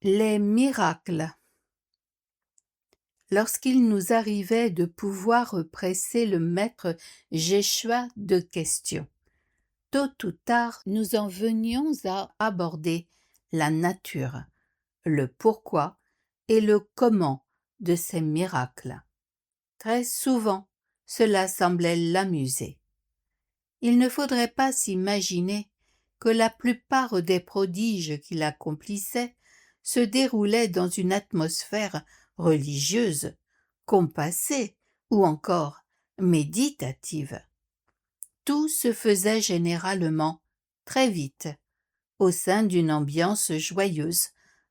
Les miracles. Lorsqu'il nous arrivait de pouvoir presser le maître Jéshua de questions, tôt ou tard nous en venions à aborder la nature, le pourquoi et le comment de ces miracles. Très souvent, cela semblait l'amuser. Il ne faudrait pas s'imaginer que la plupart des prodiges qu'il accomplissait se déroulaient dans une atmosphère religieuse, compassée ou encore méditative. Tout se faisait généralement très vite, au sein d'une ambiance joyeuse,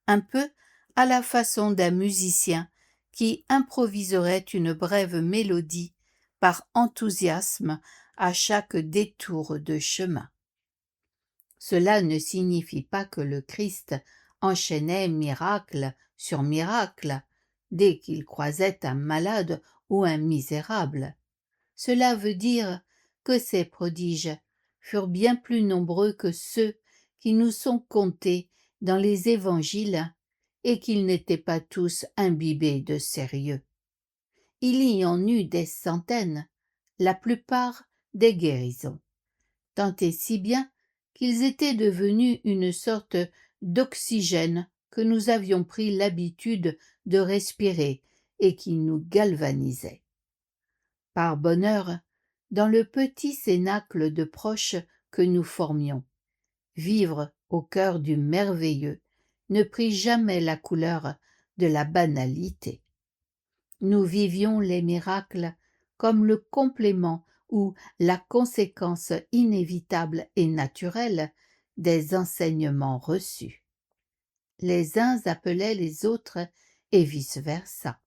un peu à la façon d'un musicien qui improviserait une brève mélodie par enthousiasme à chaque détour de chemin. Cela ne signifie pas que le Christ enchaînait miracle sur miracle dès qu'il croisait un malade ou un misérable. Cela veut dire que ces prodiges furent bien plus nombreux que ceux qui nous sont contés dans les évangiles et qu'ils n'étaient pas tous imbibés de sérieux. Il y en eut des centaines, la plupart des guérisons, tant et si bien qu'ils étaient devenus une sorte d'oxygène que nous avions pris l'habitude de respirer et qui nous galvanisait. Par bonheur, dans le petit cénacle de proches que nous formions, vivre au cœur du merveilleux ne prit jamais la couleur de la banalité. Nous vivions les miracles comme le complément ou la conséquence inévitable et naturelle des enseignements reçus. Les uns appelaient les autres et vice-versa,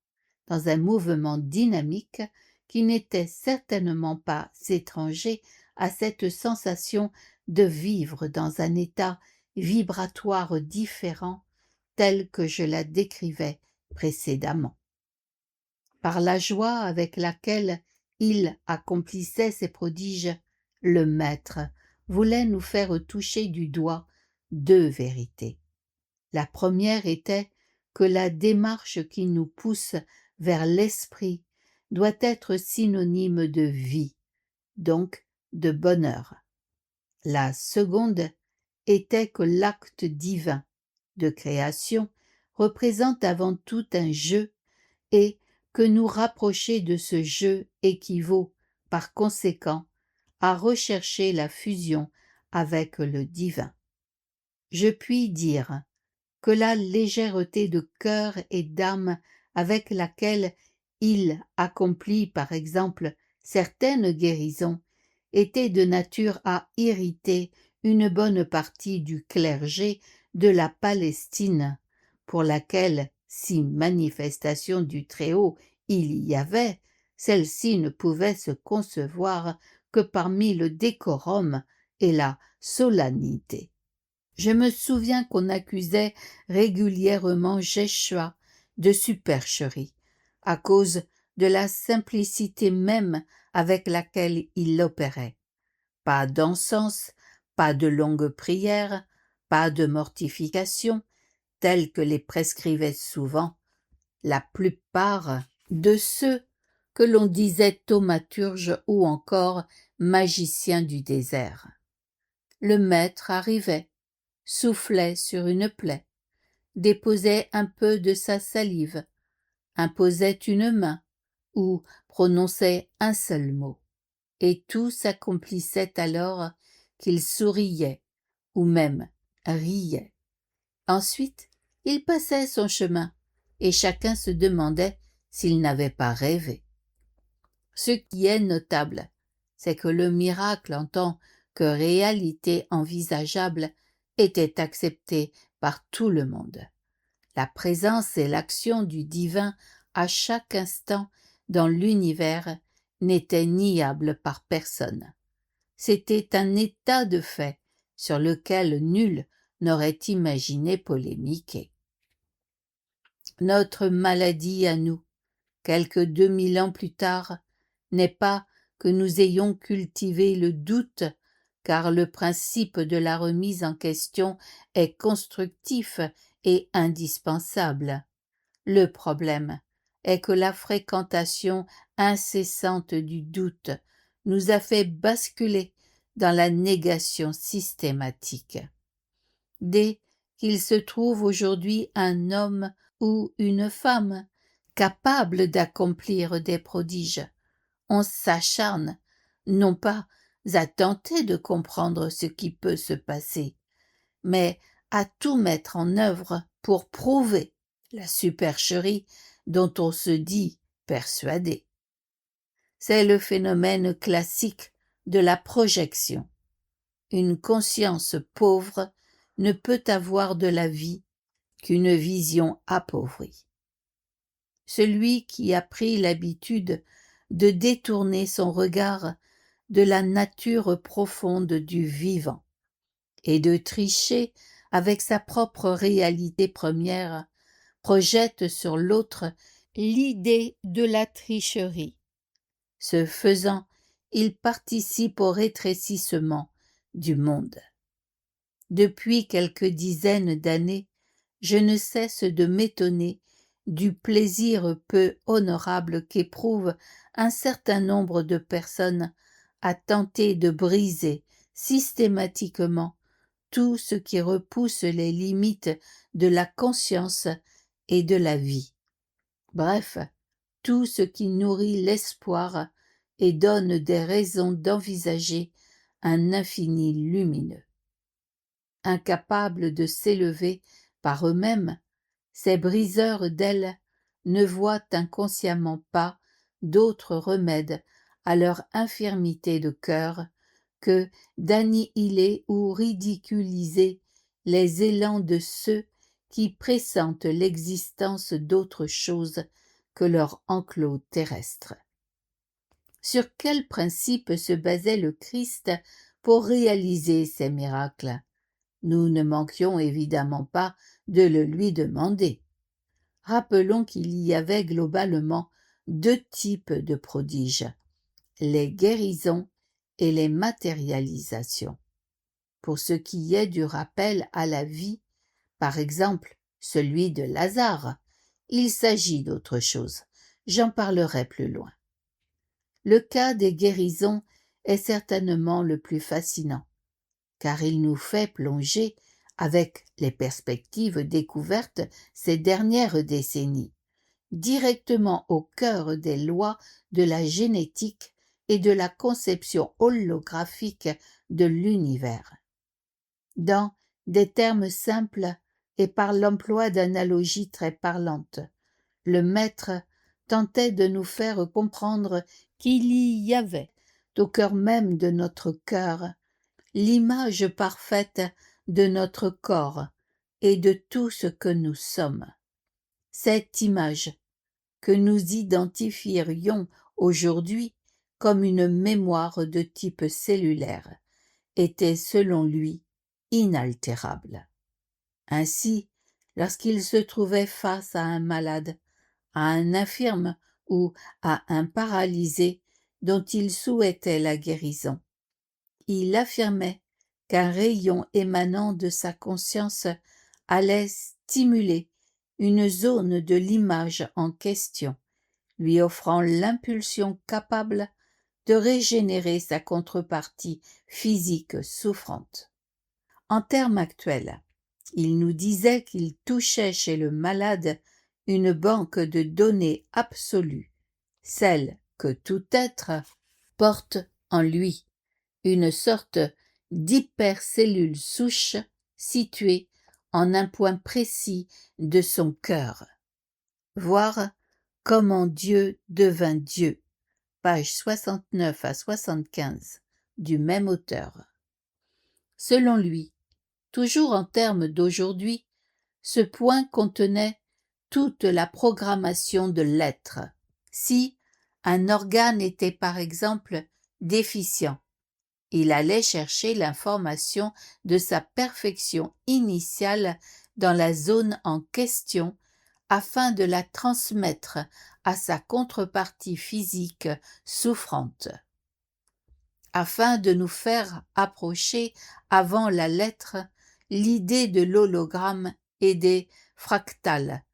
dans un mouvement dynamique qui n'était certainement pas étranger à cette sensation de vivre dans un état vibratoire différent tel que je la décrivais précédemment. Par la joie avec laquelle il accomplissait ses prodiges, le Maître voulait nous faire toucher du doigt deux vérités. La première était que la démarche qui nous pousse vers l'esprit doit être synonyme de vie, donc de bonheur. La seconde était que l'acte divin de création représente avant tout un jeu et que nous rapprocher de ce jeu équivaut, par conséquent, à rechercher la fusion avec le divin. Je puis dire que la légèreté de cœur et d'âme avec laquelle il accomplit, par exemple, certaines guérisons, était de nature à irriter une bonne partie du clergé de la Palestine, pour laquelle, si manifestation du Très-Haut il y avait, celle-ci ne pouvait se concevoir que parmi le décorum et la solennité. Je me souviens qu'on accusait régulièrement Jéshua de supercherie, à cause de la simplicité même avec laquelle il opérait. Pas d'encens, pas de longues prières, pas de mortification, telles que les prescrivaient souvent la plupart de ceux que l'on disait thaumaturges ou encore magiciens du désert. Le maître arrivait, soufflait sur une plaie, déposait un peu de sa salive, imposait une main ou prononçait un seul mot, et tout s'accomplissait alors qu'il souriait ou même riait. Ensuite, il passait son chemin, et chacun se demandait s'il n'avait pas rêvé. Ce qui est notable, c'est que le miracle en tant que réalité envisageable était accepté par tout le monde. La présence et l'action du divin à chaque instant dans l'univers n'étaient niables par personne. C'était un état de fait sur lequel nul n'aurait imaginé polémiquer. Notre maladie à nous, quelques 2000 ans plus tard, n'est pas que nous ayons cultivé le doute, car le principe de la remise en question est constructif et indispensable. Le problème est que la fréquentation incessante du doute nous a fait basculer dans la négation systématique. Dès qu'il se trouve aujourd'hui un homme ou une femme capable d'accomplir des prodiges, on s'acharne non pas à tenter de comprendre ce qui peut se passer, mais à tout mettre en œuvre pour prouver la supercherie dont on se dit persuadé. C'est le phénomène classique de la projection. Une conscience pauvre ne peut avoir de la vie qu'une vision appauvrie. Celui qui a pris l'habitude de détourner son regard de la nature profonde du vivant et de tricher avec sa propre réalité première projette sur l'autre l'idée de la tricherie. Ce faisant, il participe au rétrécissement du monde. Depuis quelques dizaines d'années, je ne cesse de m'étonner du plaisir peu honorable qu'éprouve un certain nombre de personnes à tenter de briser systématiquement tout ce qui repousse les limites de la conscience et de la vie. Bref, tout ce qui nourrit l'espoir et donne des raisons d'envisager un infini lumineux. Incapables de s'élever par eux-mêmes, ces briseurs d'ailes ne voient inconsciemment pas d'autre remède à leur infirmité de cœur que d'annihiler ou ridiculiser les élans de ceux qui pressentent l'existence d'autre chose que leur enclos terrestre. Sur quel principe se basait le Christ pour réaliser ces miracles? Nous ne manquions évidemment pas de le lui demander. Rappelons qu'il y avait globalement deux types de prodiges, les guérisons et les matérialisations. Pour ce qui est du rappel à la vie, par exemple celui de Lazare, il s'agit d'autre chose. J'en parlerai plus loin. Le cas des guérisons est certainement le plus fascinant, car il nous fait plonger, avec les perspectives découvertes ces dernières décennies, directement au cœur des lois de la génétique et de la conception holographique de l'univers. Dans des termes simples et par l'emploi d'analogies très parlantes, le maître tentait de nous faire comprendre qu'il y avait, au cœur même de notre cœur, l'image parfaite de notre corps et de tout ce que nous sommes. Cette image, que nous identifierions aujourd'hui comme une mémoire de type cellulaire, était selon lui inaltérable. Ainsi, lorsqu'il se trouvait face à un malade, à un infirme ou à un paralysé dont il souhaitait la guérison, il affirmait qu'un rayon émanant de sa conscience allait stimuler une zone de l'image en question, lui offrant l'impulsion capable de régénérer sa contrepartie physique souffrante. En termes actuels, il nous disait qu'il touchait chez le malade une banque de données absolue, celle que tout être porte en lui, une sorte d'hypercellule souche située en un point précis de son cœur. Voir comment Dieu devint Dieu, pages 69 à 75 du même auteur. Selon lui, toujours en termes d'aujourd'hui, ce point contenait toute la programmation de l'être. Si un organe était par exemple déficient, il allait chercher l'information de sa perfection initiale dans la zone en question afin de la transmettre à sa contrepartie physique souffrante. Afin de nous faire approcher avant la lettre l'idée de l'hologramme et des fractales.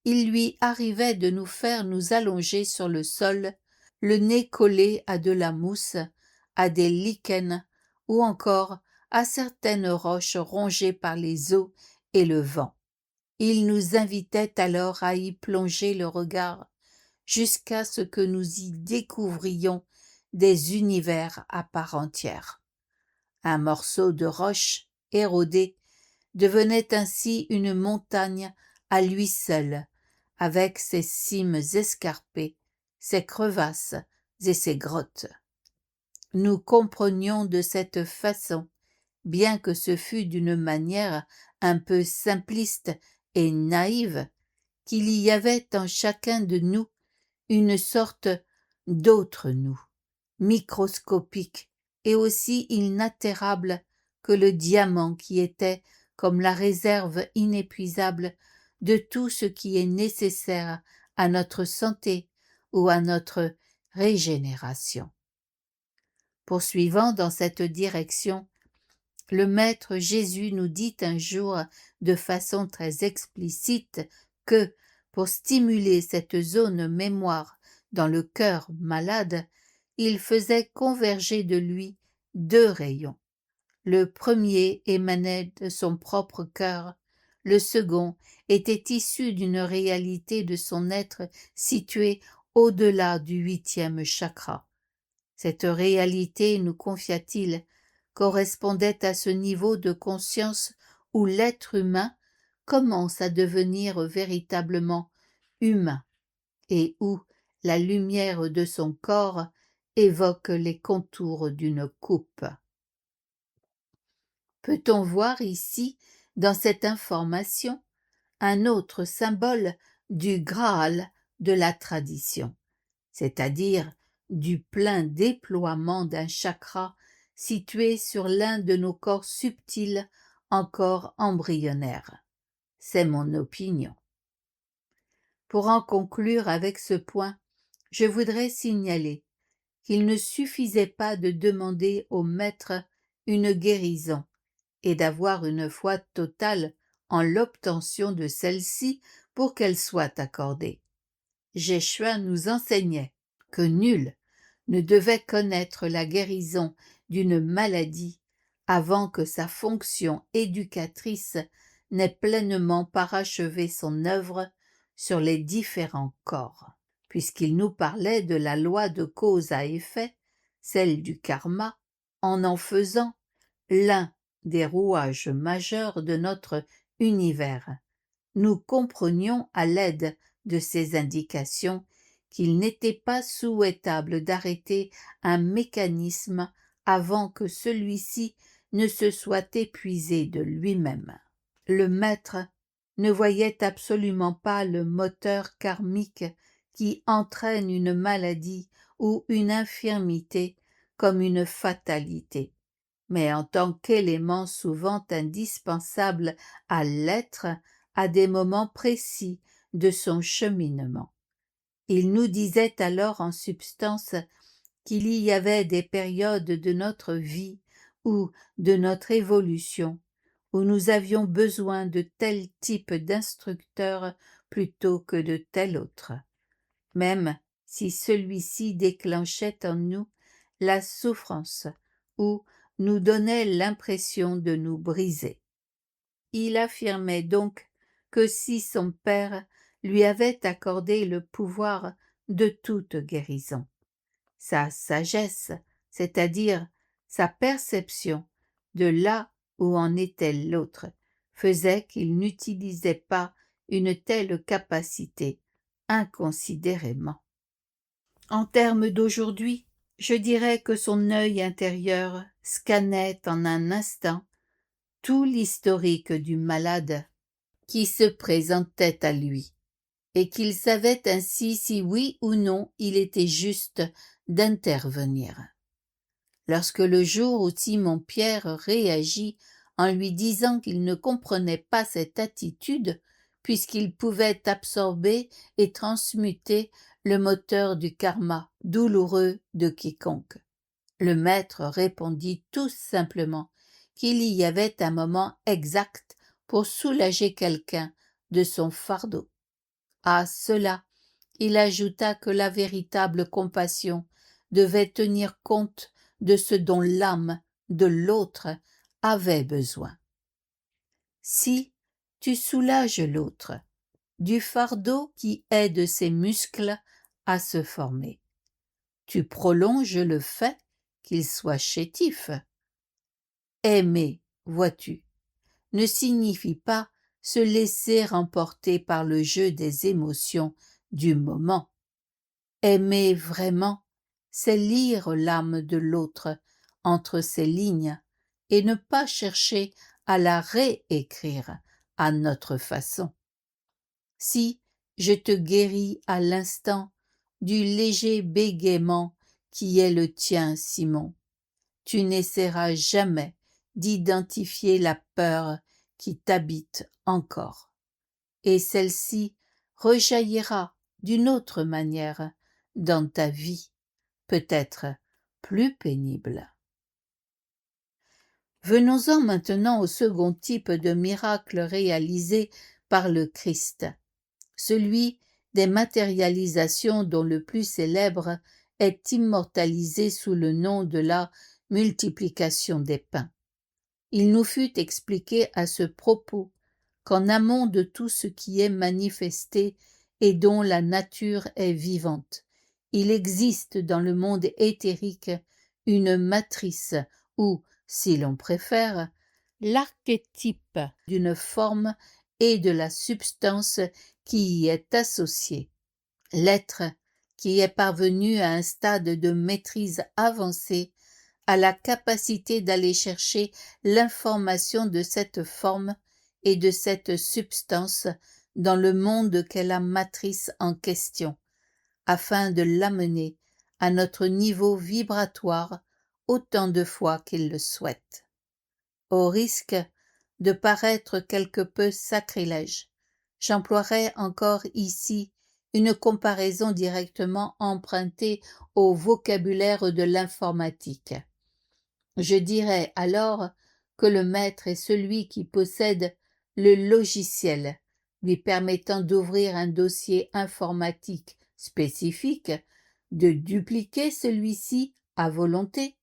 Il lui arrivait de nous faire nous allonger sur le sol, le nez collé à de la mousse, à des lichens ou encore à certaines roches rongées par les eaux et le vent. Il nous invitait alors à y plonger le regard jusqu'à ce que nous y découvrions des univers à part entière. Un morceau de roche érodé devenait ainsi une montagne à lui seul, avec ses cimes escarpées, ses crevasses et ses grottes. Nous comprenions de cette façon, bien que ce fût d'une manière un peu simpliste et naïve, qu'il y avait en chacun de nous une sorte d'autre nous, microscopique et aussi inaltérable que le diamant qui était comme la réserve inépuisable de tout ce qui est nécessaire à notre santé ou à notre régénération. Poursuivant dans cette direction, le Maître Jésus nous dit un jour de façon très explicite que, pour stimuler cette zone mémoire dans le cœur malade, il faisait converger de lui deux rayons. Le premier émanait de son propre cœur, le second était issu d'une réalité de son être située au-delà du 8e chakra. Cette réalité, nous confia-t-il, correspondait à ce niveau de conscience où l'être humain commence à devenir véritablement humain et où la lumière de son corps évoque les contours d'une coupe. Peut-on voir ici, dans cette information, un autre symbole du Graal de la tradition, c'est-à-dire du plein déploiement d'un chakra situé sur l'un de nos corps subtils encore embryonnaires. C'est mon opinion. Pour en conclure avec ce point, je voudrais signaler qu'il ne suffisait pas de demander au Maître une guérison et d'avoir une foi totale en l'obtention de celle-ci pour qu'elle soit accordée. Yeshua nous enseignait que nul ne devait connaître la guérison d'une maladie avant que sa fonction éducatrice n'ait pleinement parachevé son œuvre sur les différents corps. Puisqu'il nous parlait de la loi de cause à effet, celle du karma, en faisant l'un des rouages majeurs de notre univers. Nous comprenions à l'aide de ces indications qu'il n'était pas souhaitable d'arrêter un mécanisme avant que celui-ci ne se soit épuisé de lui-même. Le Maître ne voyait absolument pas le moteur karmique qui entraîne une maladie ou une infirmité comme une fatalité, mais en tant qu'élément souvent indispensable à l'être à des moments précis de son cheminement. Il nous disait alors en substance qu'il y avait des périodes de notre vie ou de notre évolution où nous avions besoin de tel type d'instructeur plutôt que de tel autre, même si celui-ci déclenchait en nous la souffrance ou nous donnait l'impression de nous briser. Il affirmait donc que si son père lui avait accordé le pouvoir de toute guérison, sa sagesse, c'est-à-dire sa perception de là où en était l'autre, faisait qu'il n'utilisait pas une telle capacité inconsidérément. En termes d'aujourd'hui, je dirais que son œil intérieur scannait en un instant tout l'historique du malade qui se présentait à lui, et qu'il savait ainsi si oui ou non il était juste d'intervenir. Lorsque le jour où Simon-Pierre réagit en lui disant qu'il ne comprenait pas cette attitude, puisqu'il pouvait absorber et transmuter le moteur du karma douloureux de quiconque, le Maître répondit tout simplement qu'il y avait un moment exact pour soulager quelqu'un de son fardeau. À cela, il ajouta que la véritable compassion devait tenir compte de ce dont l'âme de l'autre avait besoin. Si tu soulages l'autre du fardeau qui aide ses muscles à se former, tu prolonges le fait qu'il soit chétif. Aimer, vois-tu, ne signifie pas se laisser emporter par le jeu des émotions du moment. Aimer vraiment, c'est lire l'âme de l'autre entre ces lignes et ne pas chercher à la réécrire à notre façon. Si je te guéris à l'instant du léger bégaiement qui est le tien, Simon, tu n'essaieras jamais d'identifier la peur qui t'habite encore, et celle-ci rejaillira d'une autre manière dans ta vie, peut-être plus pénible. Venons-en maintenant au second type de miracle réalisé par le Christ, celui des matérialisations dont le plus célèbre est immortalisé sous le nom de la multiplication des pains. Il nous fut expliqué à ce propos qu'en amont de tout ce qui est manifesté et dont la nature est vivante, il existe dans le monde éthérique une matrice ou, si l'on préfère, l'archétype d'une forme et de la substance qui y est associée. L'être qui est parvenu à un stade de maîtrise avancée a la capacité d'aller chercher l'information de cette forme et de cette substance dans le monde qu'est la matrice en question, afin de l'amener à notre niveau vibratoire autant de fois qu'il le souhaite. Au risque de paraître quelque peu sacrilège, j'emploierai encore ici une comparaison directement empruntée au vocabulaire de l'informatique. Je dirais alors que le maître est celui qui possède le logiciel lui permettant d'ouvrir un dossier informatique spécifique, de dupliquer celui-ci à volonté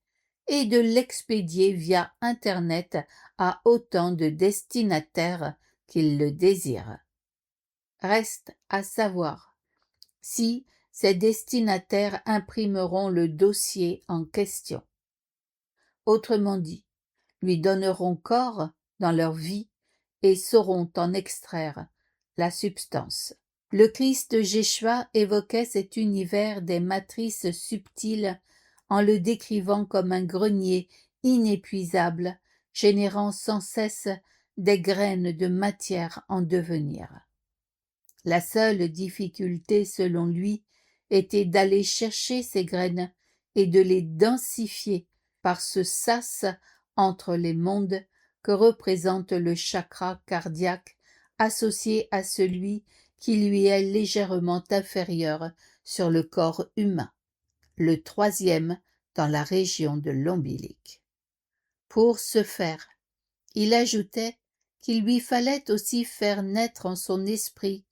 et de l'expédier via Internet à autant de destinataires qu'il le désire. Reste à savoir si ces destinataires imprimeront le dossier en question. Autrement dit, lui donneront corps dans leur vie et sauront en extraire la substance. Le Christ Jéshua évoquait cet univers des matrices subtiles en le décrivant comme un grenier inépuisable, générant sans cesse des graines de matière en devenir. La seule difficulté, selon lui, était d'aller chercher ces graines et de les densifier par ce sas entre les mondes que représente le chakra cardiaque associé à celui qui lui est légèrement inférieur sur le corps humain, le troisième dans la région de l'ombilic. Pour ce faire, il ajoutait qu'il lui fallait aussi faire naître en son esprit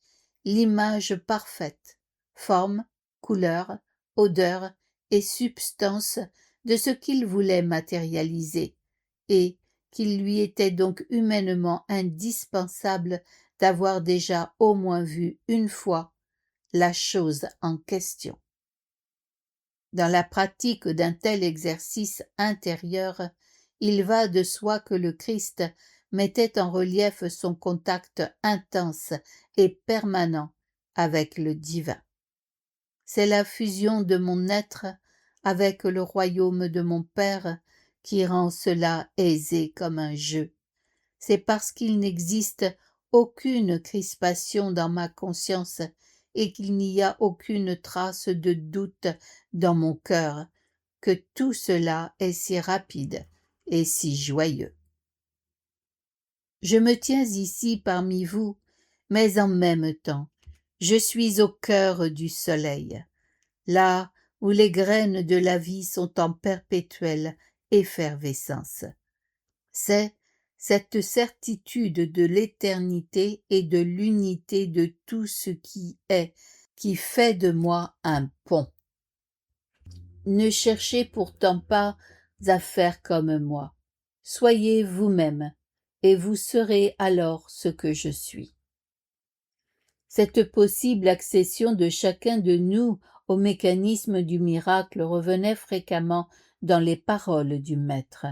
l'image parfaite, forme, couleur, odeur et substance de ce qu'il voulait matérialiser, et qu'il lui était donc humainement indispensable d'avoir déjà au moins vu une fois la chose en question. Dans la pratique d'un tel exercice intérieur, il va de soi que le Christ mettait en relief son contact intense et permanent avec le divin. C'est la fusion de mon être avec le royaume de mon Père qui rend cela aisé comme un jeu. C'est parce qu'il n'existe aucune crispation dans ma conscience et qu'il n'y a aucune trace de doute dans mon cœur que tout cela est si rapide et si joyeux. Je me tiens ici parmi vous, mais en même temps, je suis au cœur du soleil, là où les graines de la vie sont en perpétuelle effervescence. C'est cette certitude de l'éternité et de l'unité de tout ce qui est, qui fait de moi un pont. Ne cherchez pourtant pas à faire comme moi. Soyez vous-même, et vous serez alors ce que je suis. Cette possible accession de chacun de nous au mécanisme du miracle revenait fréquemment dans les paroles du Maître.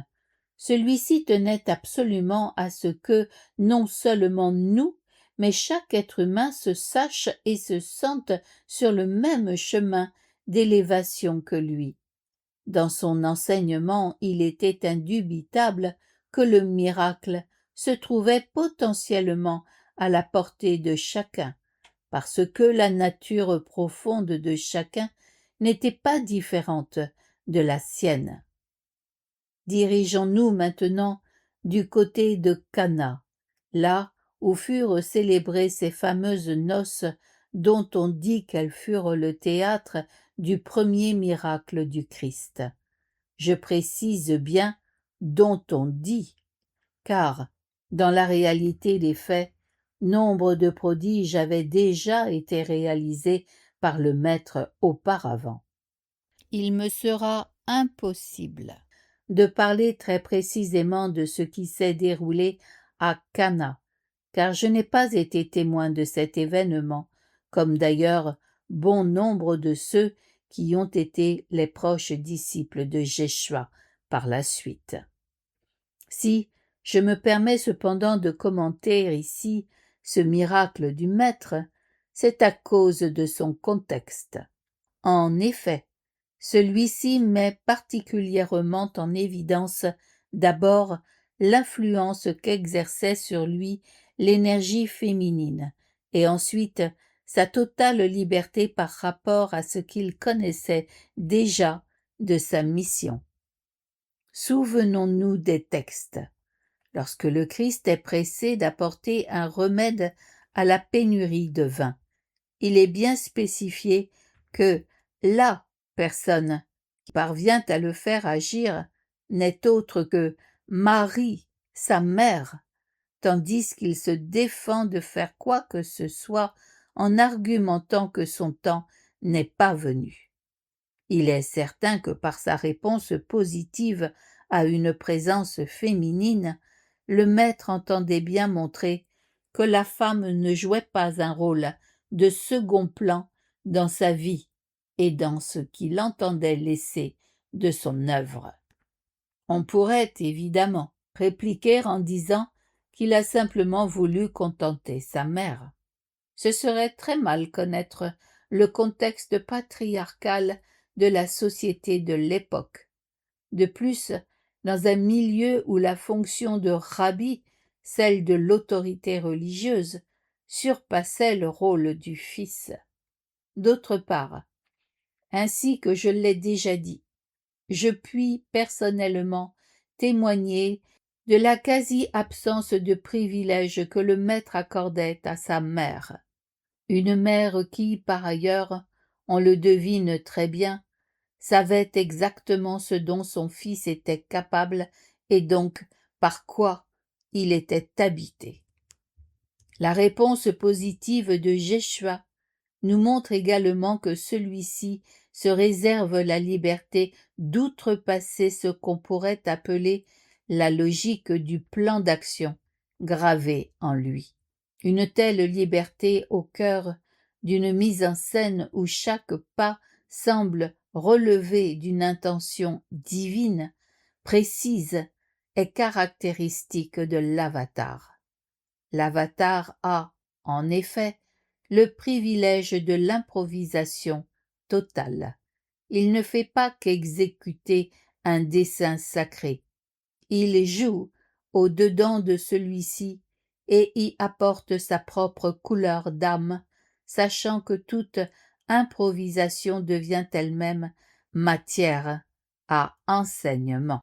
Celui-ci tenait absolument à ce que, non seulement nous, mais chaque être humain se sache et se sente sur le même chemin d'élévation que lui. Dans son enseignement, il était indubitable que le miracle se trouvait potentiellement à la portée de chacun, parce que la nature profonde de chacun n'était pas différente de la sienne. Dirigeons-nous maintenant du côté de Cana, là où furent célébrées ces fameuses noces dont on dit qu'elles furent le théâtre du premier miracle du Christ. Je précise bien dont on dit, car, dans la réalité des faits, nombre de prodiges avaient déjà été réalisés par le Maître auparavant. Il me sera impossible de parler très précisément de ce qui s'est déroulé à Cana, car je n'ai pas été témoin de cet événement, comme d'ailleurs bon nombre de ceux qui ont été les proches disciples de Jéshua par la suite. Si je me permets cependant de commenter ici ce miracle du Maître, c'est à cause de son contexte. En effet, celui-ci met particulièrement en évidence d'abord l'influence qu'exerçait sur lui l'énergie féminine, et ensuite sa totale liberté par rapport à ce qu'il connaissait déjà de sa mission. Souvenons-nous des textes. Lorsque le Christ est pressé d'apporter un remède à la pénurie de vin, il est bien spécifié que la personne qui parvient à le faire agir n'est autre que Marie, sa mère, tandis qu'il se défend de faire quoi que ce soit en argumentant que son temps n'est pas venu. Il est certain que par sa réponse positive à une présence féminine, le Maître entendait bien montrer que la femme ne jouait pas un rôle de second plan dans sa vie et dans ce qu'il entendait laisser de son œuvre. On pourrait évidemment répliquer en disant qu'il a simplement voulu contenter sa mère. Ce serait très mal connaître le contexte patriarcal de la société de l'époque. De plus, dans un milieu où la fonction de rabbi, celle de l'autorité religieuse, surpassait le rôle du fils. D'autre part, ainsi que je l'ai déjà dit, je puis personnellement témoigner de la quasi-absence de privilèges que le Maître accordait à sa mère. Une mère qui, par ailleurs, on le devine très bien, savait exactement ce dont son fils était capable et donc par quoi il était habité. La réponse positive de Jéshua nous montre également que celui-ci se réserve la liberté d'outrepasser ce qu'on pourrait appeler la logique du plan d'action gravé en lui. Une telle liberté au cœur d'une mise en scène où chaque pas semble relever d'une intention divine, précise, est caractéristique de l'avatar. L'avatar a, en effet, le privilège de l'improvisation totale. Il ne fait pas qu'exécuter un dessein sacré. Il joue au-dedans de celui-ci et y apporte sa propre couleur d'âme, sachant que toute improvisation devient elle-même matière à enseignement.